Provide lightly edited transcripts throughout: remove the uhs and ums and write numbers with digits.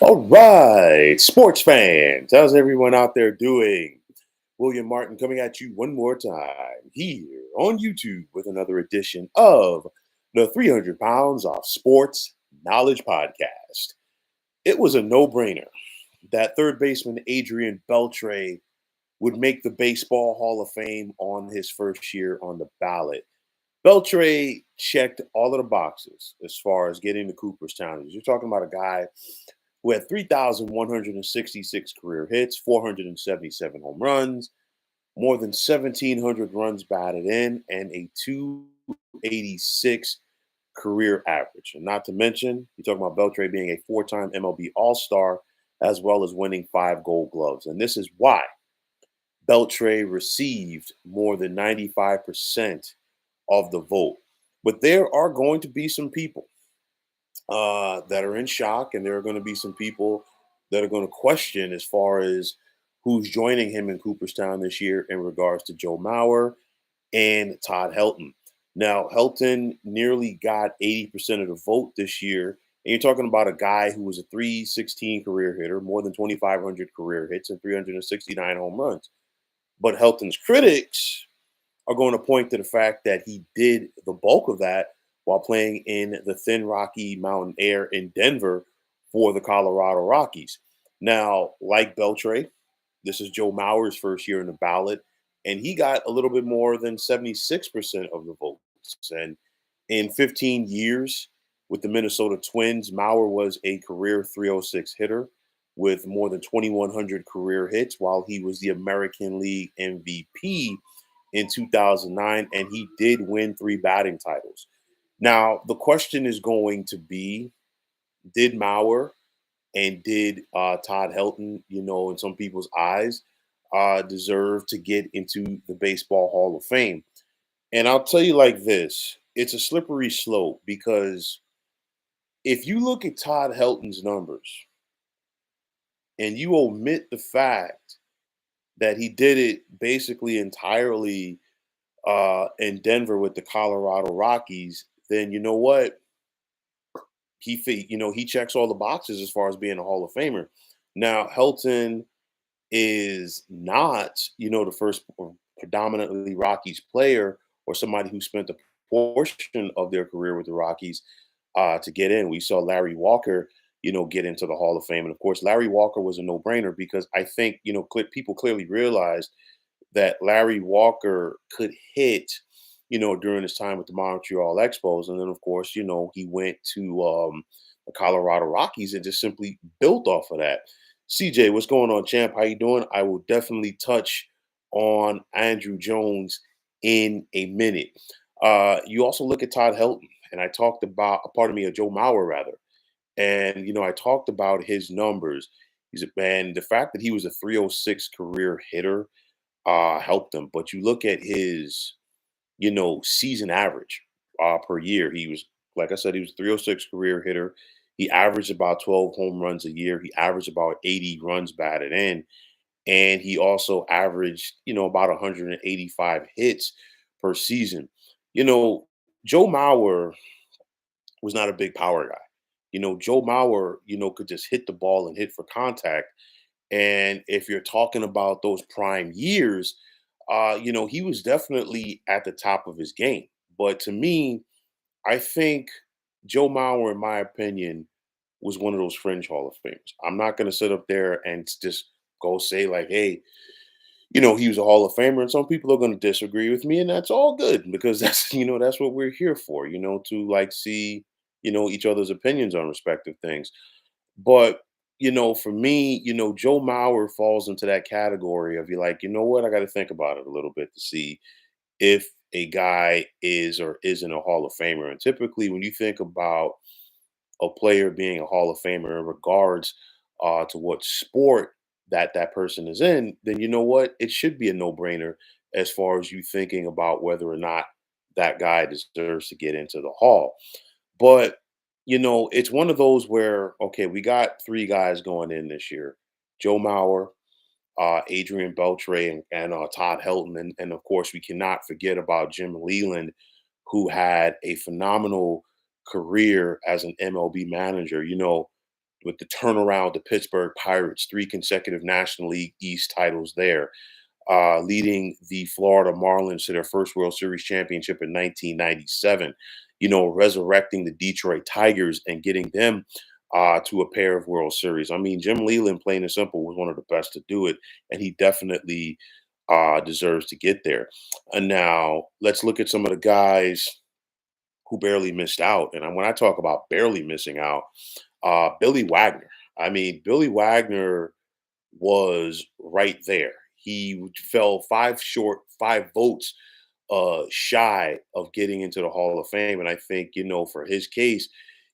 All right, sports fans, how's everyone out there doing? William Martin coming at you one more time here on YouTube with another edition of the 300 Pounds of Sports Knowledge Podcast. It was a no brainer that third baseman Adrian Beltre would make the Baseball Hall of Fame on his first year on the ballot. Beltre checked all of the boxes as far as getting to Cooperstown. You're talking about a guy who had 3,166 career hits, 477 home runs, more than 1,700 runs batted in, and a 286 career average. And not to mention, you're talking about Beltre being a four-time MLB All-Star, as well as winning 5 Gold Gloves. And this is why Beltre received more than 95% of the vote. But there are going to be some people that are in shock, and there are going to be some people that are going to question as far as who's joining him in Cooperstown this year in regards to Joe Mauer and Todd Helton. Now, Helton nearly got 80% of the vote this year. And you're talking about a guy who was a 316 career hitter, more than 2,500 career hits, and 369 home runs. But Helton's critics are going to point to the fact that he did the bulk of that while playing in the thin Rocky Mountain Air in Denver for the Colorado Rockies. Now, like Beltre, this is Joe Mauer's first year in the ballot, and he got a little bit more than 76% of the votes. And in 15 years with the Minnesota Twins, Mauer was a career 306 hitter with more than 2,100 career hits while he was the American League MVP in 2009, and he did win 3 batting titles. Now, the question is going to be, did Mauer and did Todd Helton, in some people's eyes, deserve to get into the Baseball Hall of Fame? And I'll tell you like this, it's a slippery slope because if you look at Todd Helton's numbers and you omit the fact that he did it basically entirely in Denver with the Colorado Rockies, then you know what? He checks all the boxes as far as being a Hall of Famer. Now, Helton is not, the first predominantly Rockies player or somebody who spent a portion of their career with the Rockies to get in. We saw Larry Walker, get into the Hall of Fame. And of course, Larry Walker was a no brainer because I think, people clearly realized that Larry Walker could hit, during his time with the Montreal Expos. And then, of course, he went to the Colorado Rockies and just simply built off of that. CJ, what's going on, champ? How you doing? I will definitely touch on Andrew Jones in a minute. You also look at Todd Helton, and I talked about, pardon me, Joe Mauer rather. And, I talked about his numbers. And the fact that he was a 306 career hitter helped him. But you look at his, season average per year. He was, like I said, he was a 306 career hitter. He averaged about 12 home runs a year. He averaged about 80 runs batted in. And he also averaged, about 185 hits per season. Joe Mauer was not a big power guy. Joe Mauer, could just hit the ball and hit for contact. And if you're talking about those prime years, he was definitely at the top of his game. But to me, I think Joe Mauer, in my opinion, was one of those fringe Hall of Famers. I'm not going to sit up there and just go say like, hey, he was a Hall of Famer, and some people are going to disagree with me, and that's all good because that's that's what we're here for, to like see each other's opinions on respective things. But for me, Joe Mauer falls into that category of you're like, you know what, I got to think about it a little bit to see if a guy is or isn't a Hall of Famer. And typically, when you think about a player being a Hall of Famer in regards to what sport that person is in, then you know what? It should be a no-brainer as far as you thinking about whether or not that guy deserves to get into the Hall. But it's one of those where okay, we got 3 guys going in this year: Joe Mauer, Adrian Beltre, and Todd Helton, and of course we cannot forget about Jim Leland, who had a phenomenal career as an MLB manager. with the turnaround, the Pittsburgh Pirates, 3 consecutive National League East titles there, leading the Florida Marlins to their first World Series championship in 1997, resurrecting the Detroit Tigers and getting them to a pair of World Series. I mean, Jim Leyland, plain and simple, was one of the best to do it, and he definitely deserves to get there. And now let's look at some of the guys who barely missed out. And when I talk about barely missing out, Billy Wagner. I mean, Billy Wagner was right there. He fell five votes shy of getting into the Hall of Fame. And I think, for his case,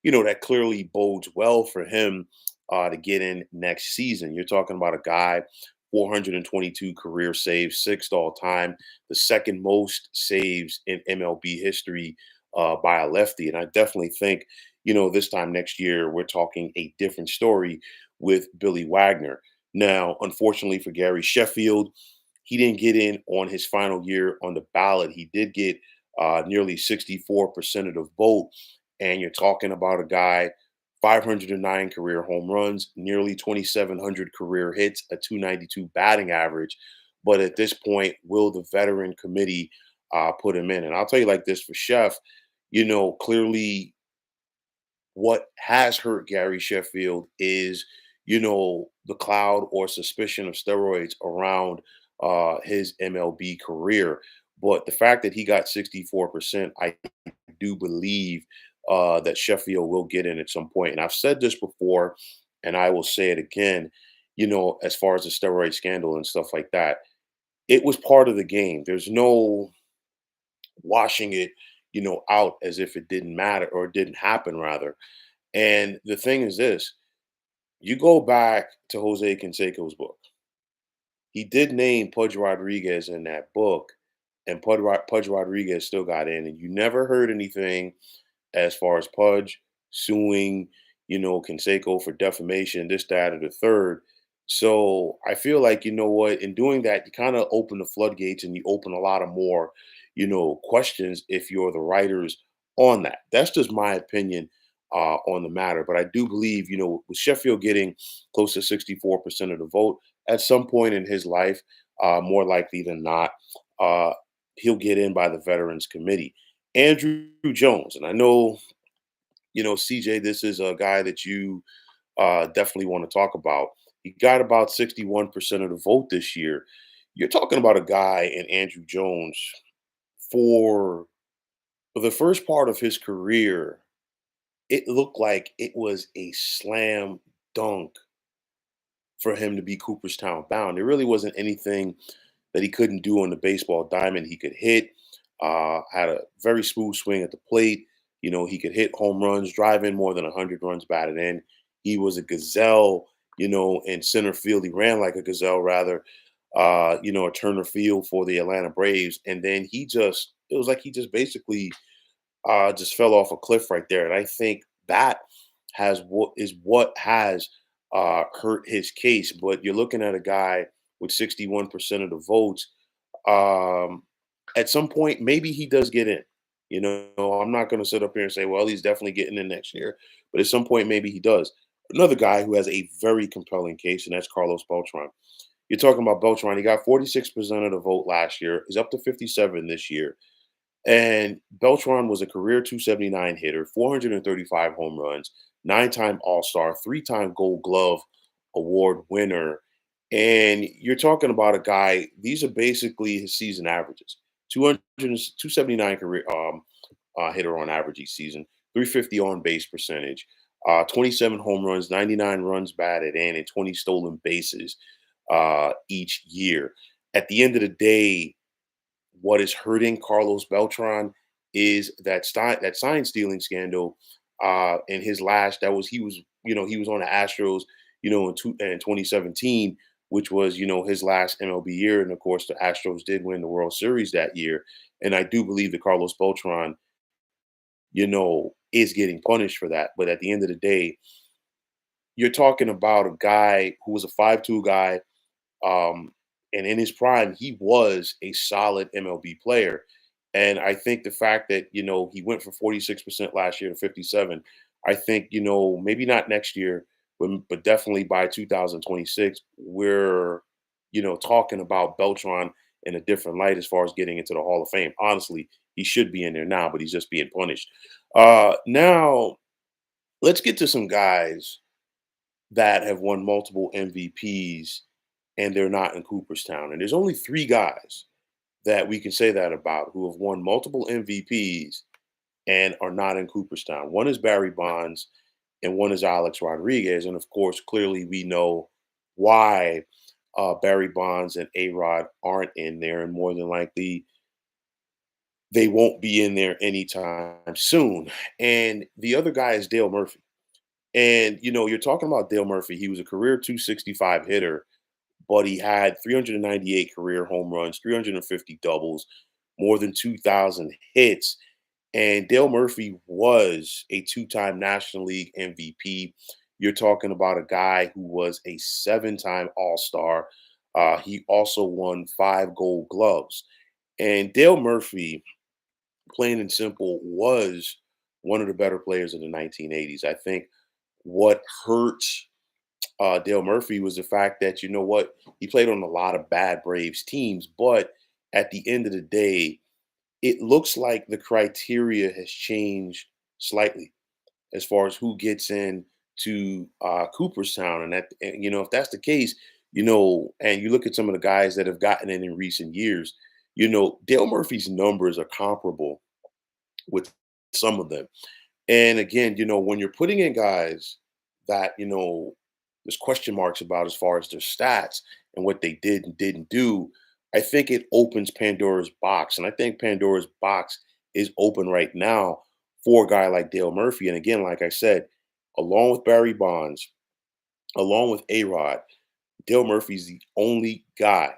that clearly bodes well for him to get in next season. You're talking about a guy, 422 career saves, sixth all time, the second most saves in MLB history by a lefty. And I definitely think, this time next year, we're talking a different story with Billy Wagner. Now, unfortunately for Gary Sheffield, he didn't get in on his final year on the ballot. He did get nearly 64% of the vote. And you're talking about a guy, 509 career home runs, nearly 2,700 career hits, a 292 batting average. But at this point, will the veteran committee put him in? And I'll tell you like this for Chef, clearly what has hurt Gary Sheffield is, the cloud or suspicion of steroids around his MLB career. But the fact that he got 64%, I do believe that Sheffield will get in at some point. And I've said this before, and I will say it again, as far as the steroid scandal and stuff like that, it was part of the game. There's no washing it, out as if it didn't matter or it didn't happen, rather. And the thing is this, you go back to Jose Canseco's book. He did name Pudge Rodriguez in that book, and Pudge Rodriguez still got in, and you never heard anything as far as Pudge suing, Canseco for defamation, this, that, or the third. So I feel like, what, in doing that, you kind of open the floodgates and you open a lot of more, questions if you're the writers on that. That's just my opinion on the matter. But I do believe, with Sheffield getting close to 64% of the vote at some point in his life, more likely than not, uh, he'll get in by the Veterans Committee. Andrew Jones, and I know, CJ, this is a guy that you definitely want to talk about. He got about 61% of the vote this year. You're talking about a guy in Andrew Jones for the first part of his career. It looked like it was a slam dunk for him to be Cooperstown bound. There really wasn't anything that he couldn't do on the baseball diamond. He could hit, had a very smooth swing at the plate. He could hit home runs, drive in more than 100 runs batted in. He was a gazelle, in center field. He ran like a gazelle, rather, a Turner Field for the Atlanta Braves. And then it was like he just basically just fell off a cliff right there. And I think that what has hurt his case. But you're looking at a guy with 61% of the votes. Um, at some point, maybe he does get in. I'm not going to sit up here and say, well, he's definitely getting in next year. But at some point, maybe he does. Another guy who has a very compelling case, and that's Carlos Beltran. You're talking about Beltran. He got 46% of the vote last year. He's up to 57 this year. And Beltran was a career 279 hitter, 435 home runs, 9-time All-Star, 3-time Gold Glove Award winner. And you're talking about a guy, these are basically his season averages. 200, 279 career hitter on average each season, 350 on base percentage, 27 home runs, 99 runs batted in, and 20 stolen bases each year. At the end of the day, what is hurting Carlos Beltran is that sign stealing scandal in his last. He was on the Astros, in 2017, which was his last MLB year, and of course the Astros did win the World Series that year. And I do believe that Carlos Beltran, is getting punished for that. But at the end of the day, you're talking about a guy who was a 5'2" guy. Um, and in his prime, he was a solid MLB player. And I think the fact that, he went from 46% last year to 57, I think, maybe not next year, but definitely by 2026, we're talking about Beltron in a different light as far as getting into the Hall of Fame. Honestly, he should be in there now, but he's just being punished. Now let's get to some guys that have won multiple MVPs and they're not in Cooperstown. And there's only three guys that we can say that about who have won multiple MVPs and are not in Cooperstown. One is Barry Bonds and one is Alex Rodriguez. And of course, clearly we know why Barry Bonds and A Rod aren't in there, and more than likely they won't be in there anytime soon. And the other guy is Dale Murphy. And you're talking about Dale Murphy. He was a career 265 hitter, but he had 398 career home runs, 350 doubles, more than 2,000 hits. And Dale Murphy was a two-time National League MVP. You're talking about a guy who was a seven-time All-Star. He also won 5 Gold Gloves. And Dale Murphy, plain and simple, was one of the better players of the 1980s. I think what hurt Dale Murphy was the fact that, he played on a lot of bad Braves teams, but at the end of the day, it looks like the criteria has changed slightly as far as who gets in to Cooperstown. And if that's the case, and you look at some of the guys that have gotten in recent years, Dale Murphy's numbers are comparable with some of them. And again, when you're putting in guys that, there's question marks about as far as their stats and what they did and didn't do, I think it opens Pandora's box. And I think Pandora's box is open right now for a guy like Dale Murphy. And again, like I said, along with Barry Bonds, along with A Rod, Dale Murphy's the only guy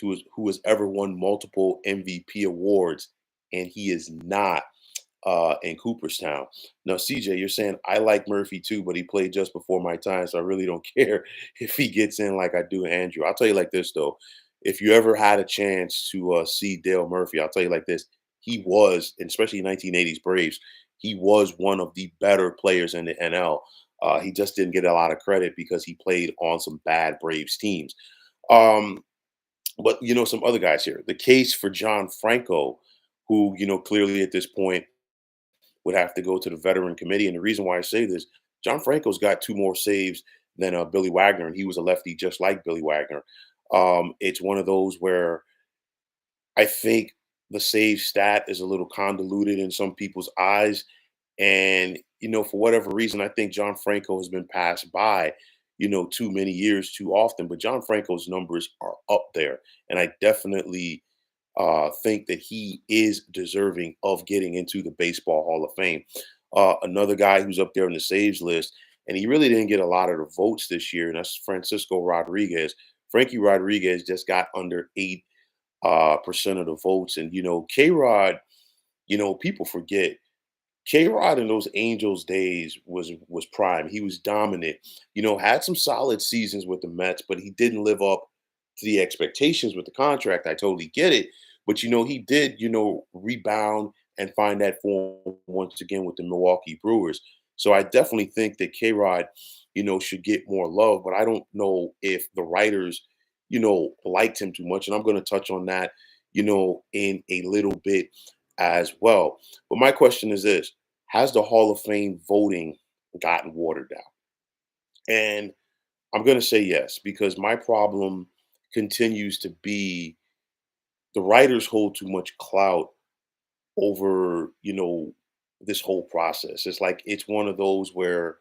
who has ever won multiple MVP awards, and he is not in Cooperstown. Now, CJ, you're saying I like Murphy too, but he played just before my time, so I really don't care if he gets in like I do Andrew. I'll tell you like this though: if you ever had a chance to see Dale Murphy, I'll tell you like this: he was, and especially 1980s Braves, he was one of the better players in the NL. He just didn't get a lot of credit because he played on some bad Braves teams. Um, but some other guys here. The case for John Franco, who clearly at this point would have to go to the veteran committee. And the reason why I say this, John Franco's got two more saves than Billy Wagner, and he was a lefty just like Billy Wagner. It's one of those where I think the save stat is a little convoluted in some people's eyes. And, for whatever reason, I think John Franco has been passed by, too many years too often. But John Franco's numbers are up there. And I definitely think that he is deserving of getting into the Baseball Hall of Fame. Another guy who's up there on the saves list, and he really didn't get a lot of the votes this year, and that's Francisco Rodriguez. Frankie Rodriguez just got under 8% of the votes. And, K Rod, people forget K-Rod in those Angels days was prime. He was dominant. Had some solid seasons with the Mets, but he didn't live up to the expectations with the contract. I totally get it. But he did, rebound and find that form once again with the Milwaukee Brewers. So I definitely think that K-Rod, should get more love, but I don't know if the writers, liked him too much. And I'm going to touch on that, in a little bit as well. But my question is this: has the Hall of Fame voting gotten watered down? And I'm going to say yes, because my problem continues to be the writers hold too much clout over, this whole process. It's like it's one of those where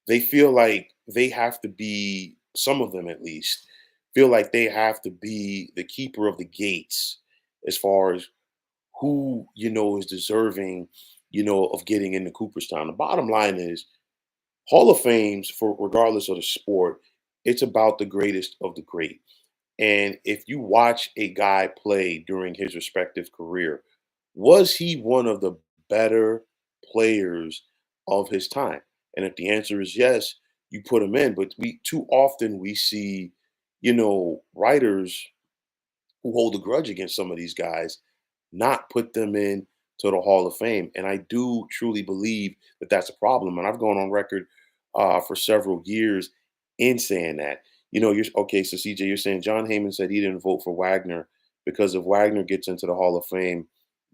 they feel like they have to be, some of them at least, feel like they have to be the keeper of the gates as far as who is deserving of getting into Cooperstown. The bottom line is Hall of Fames, for regardless of the sport, it's about the greatest of the great. And if you watch a guy play during his respective career, was he one of the better players of his time? And if the answer is yes, you put him in. But we too often we see writers who hold a grudge against some of these guys not put them in to the Hall of Fame. And I do truly believe that that's a problem. And I've gone on record for several years in saying that. You're okay. So CJ, you're saying John Heyman said he didn't vote for Wagner because if Wagner gets into the Hall of Fame,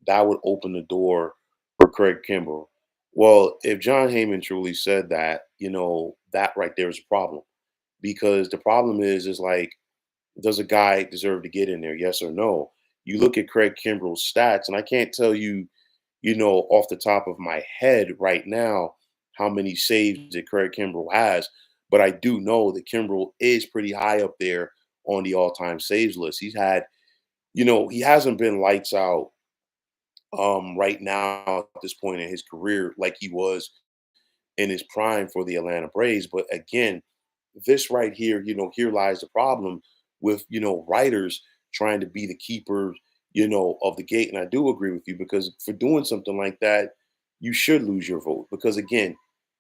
that would open the door for Craig Kimbrell. Well, if John Heyman truly said that, that right there is a problem because the problem is like, does a guy deserve to get in there? Yes or no? You look at Craig Kimbrell's stats, and I can't tell you, off the top of my head right now, how many saves that Craig Kimbrell has, but I do know that Kimbrell is pretty high up there on the all-time saves list. He's had, he hasn't been lights out right now at this point in his career like he was in his prime for the Atlanta Braves. But again, this right here, here lies the problem with, writers trying to be the keeper, of the gate. And I do agree with you because for doing something like that, you should lose your vote. Because again,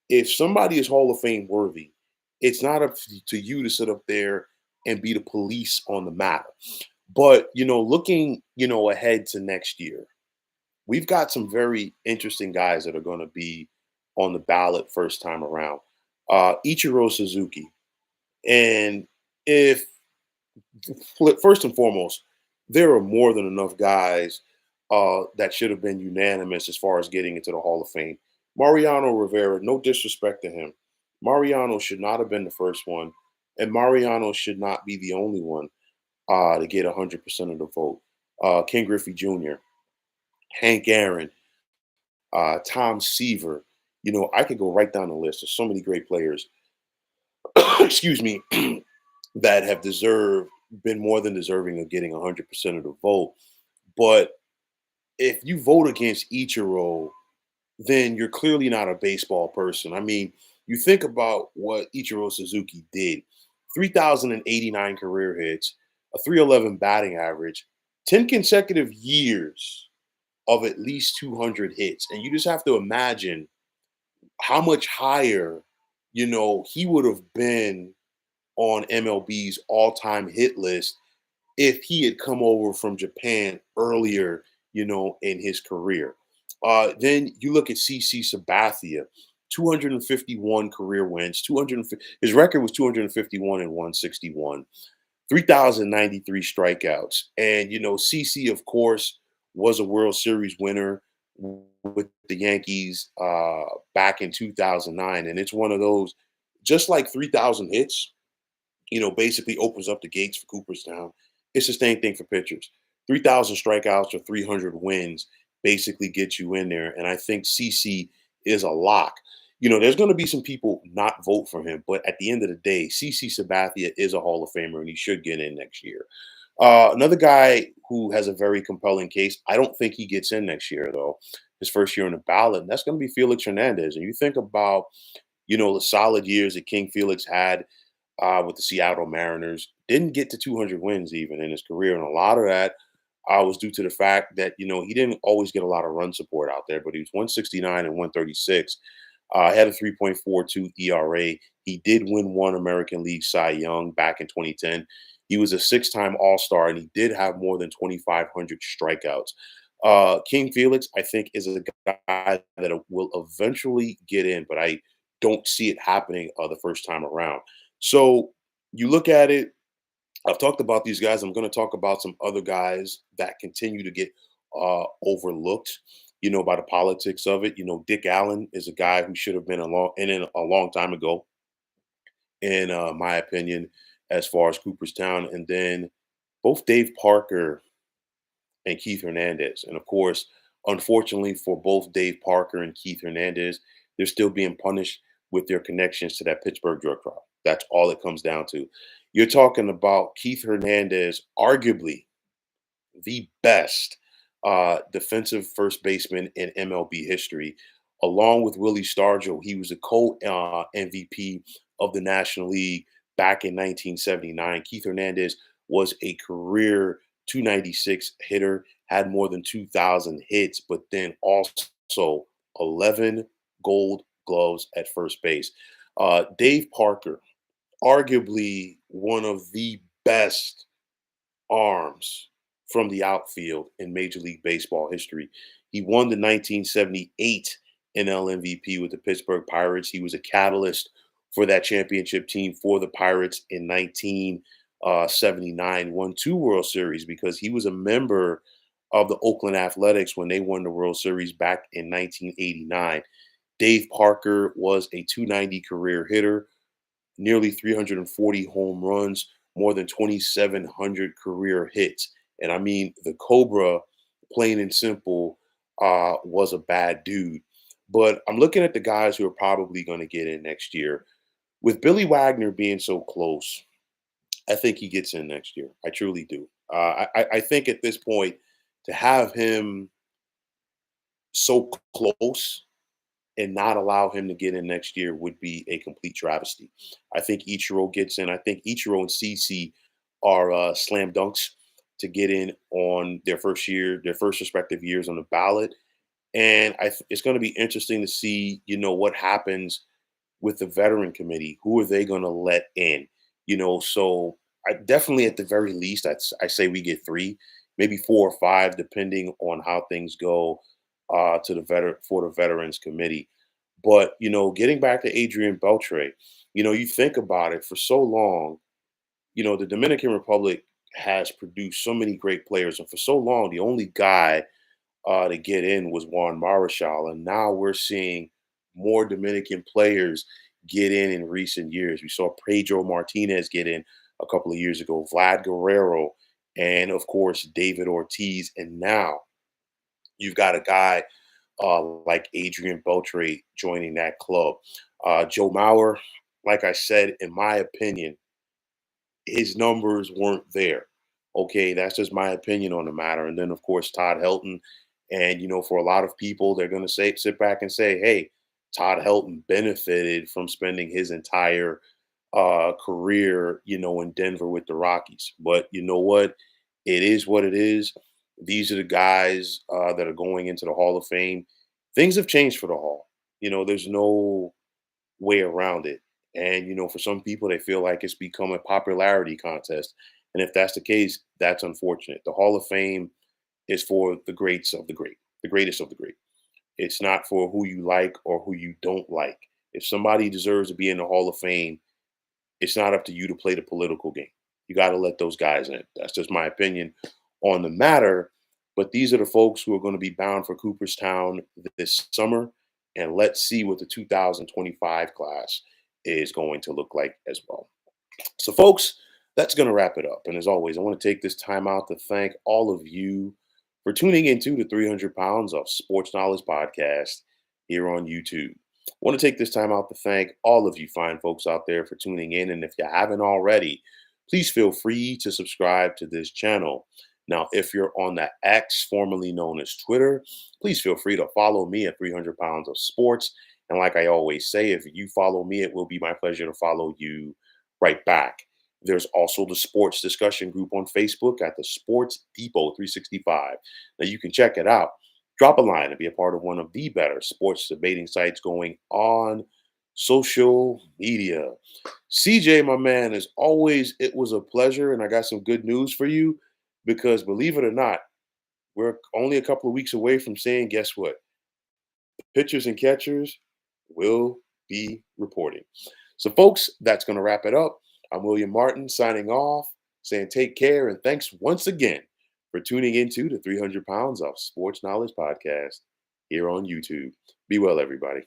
if somebody is Hall of Fame worthy, it's not up to you to sit up there and be the police on the matter. But, looking, ahead to next year, we've got some very interesting guys that are going to be on the ballot first time around. Ichiro Suzuki. And if first and foremost, there are more than enough guys that should have been unanimous as far as getting into the Hall of Fame. Mariano Rivera, no disrespect to him. Mariano should not have been the first one, and Mariano should not be the only one to get 100% of the vote. Ken Griffey Jr., Hank Aaron, Tom Seaver. I could go right down the list. There's so many great players. Excuse me, that have been more than deserving of getting 100% of the vote. But if you vote against Ichiro, then you're clearly not a baseball person. I mean, you think about what Ichiro Suzuki did: 3,089 career hits, a 311 batting average, 10 consecutive years of at least 200 hits. And you just have to imagine how much higher, he would have been on MLB's all-time hit list if he had come over from Japan earlier, in his career. Then you look at CC Sabathia, 251 career wins, 250. His record was 251 and 161, 3,093 strikeouts, and CC, of course, was a World Series winner with the Yankees back in 2009, and it's one of those, just like 3,000 hits basically opens up the gates for Cooperstown. It's the same thing for pitchers. 3,000 strikeouts or 300 wins basically get you in there. And I think CC is a lock. There's going to be some people not vote for him, but at the end of the day, CC Sabathia is a Hall of Famer and he should get in next year. Another guy who has a very compelling case, I don't think he gets in next year, though, his first year on the ballot, and that's going to be Felix Hernandez. And you think about, the solid years that King Felix had with the Seattle Mariners, didn't get to 200 wins even in his career. And a lot of that was due to the fact that, he didn't always get a lot of run support out there, but he was 169 and 136, had a 3.42 ERA. He did win one American League Cy Young back in 2010. He was a six-time All-Star, and he did have more than 2,500 strikeouts. King Felix, I think, is a guy that will eventually get in, but I don't see it happening the first time around. So you look at it, I've talked about these guys. I'm going to talk about some other guys that continue to get overlooked, by the politics of it. Dick Allen is a guy who should have been a long time ago, in my opinion, as far as Cooperstown. And then both Dave Parker and Keith Hernandez. And of course, unfortunately for both Dave Parker and Keith Hernandez, they're still being punished with their connections to that Pittsburgh drug trial. That's all it comes down to. You're talking about Keith Hernandez, arguably the best defensive first baseman in MLB history, along with Willie Stargell. He was a co-MVP of the National League back in 1979. Keith Hernandez was a career 296 hitter, had more than 2,000 hits, but then also 11 gold gloves at first base. Dave Parker, arguably one of the best arms from the outfield in Major League Baseball history. He won the 1978 NL MVP with the Pittsburgh Pirates. He was a catalyst for that championship team for the Pirates in 1979, won 2 World Series because he was a member of the Oakland Athletics when they won the World Series back in 1989. Dave Parker was a 290 career hitter, nearly 340 home runs, more than 2,700 career hits. And I mean, the Cobra, plain and simple, was a bad dude. But I'm looking at the guys who are probably going to get in next year. With Billy Wagner being so close, I think he gets in next year. I truly do. I think at this point, to have him so close and not allow him to get in next year would be a complete travesty. I think Ichiro gets in. I think Ichiro and CC are slam dunks to get in on their first year, their first respective years on the ballot. And it's going to be interesting to see, what happens with the veteran committee. Who are they going to let in? So I definitely, at the very least, I say we get three, maybe 4 or 5, depending on how things go to for the veterans committee. But getting back to Adrian Beltre, you think about it for so long. The Dominican Republic has produced so many great players, and for so long, the only guy to get in was Juan Marichal, and now we're seeing more Dominican players get in recent years. We saw Pedro Martinez get in a couple of years ago, Vlad Guerrero, and of course David Ortiz, and now you've got a guy like Adrian Beltre joining that club. Joe Mauer, like I said, in my opinion, his numbers weren't there. Okay, that's just my opinion on the matter. And then, of course, Todd Helton. And for a lot of people, they're going to sit back and say, "Hey, Todd Helton benefited from spending his entire career, in Denver with the Rockies." But you know what? It is what it is. These are the guys that are going into the Hall of Fame. Things have changed for the Hall. There's no way around it. And for some people, they feel like it's become a popularity contest. And if that's the case, that's unfortunate. The Hall of Fame is for the greats of the great, the greatest of the great. It's not for who you like or who you don't like. If somebody deserves to be in the Hall of Fame, it's not up to you to play the political game. You got to let those guys in. That's just my opinion on the matter. But these are the folks who are going to be bound for Cooperstown this summer. And let's see what the 2025 class is going to look like as well. So, folks, that's going to wrap it up. And as always, I want to take this time out to thank all of you for tuning into the 300 Pounds of Sports Knowledge podcast here on YouTube. I want to take this time out to thank all of you fine folks out there for tuning in. And if you haven't already, please feel free to subscribe to this channel. Now, if you're on the X, formerly known as Twitter, please feel free to follow me at 300 Pounds of Sports. And like I always say, if you follow me, it will be my pleasure to follow you right back. There's also the sports discussion group on Facebook at the Sports Depot 365. Now, you can check it out. Drop a line and be a part of one of the better sports debating sites going on social media. CJ, my man, as always, it was a pleasure. And I got some good news for you because believe it or not, we're only a couple of weeks away from saying, guess what? Pitchers and catchers will be reporting. So, folks, that's going to wrap it up. I'm William Martin signing off, saying take care, and thanks once again for tuning into the 300 Pounds of Sports Knowledge podcast here on YouTube. Be well, everybody.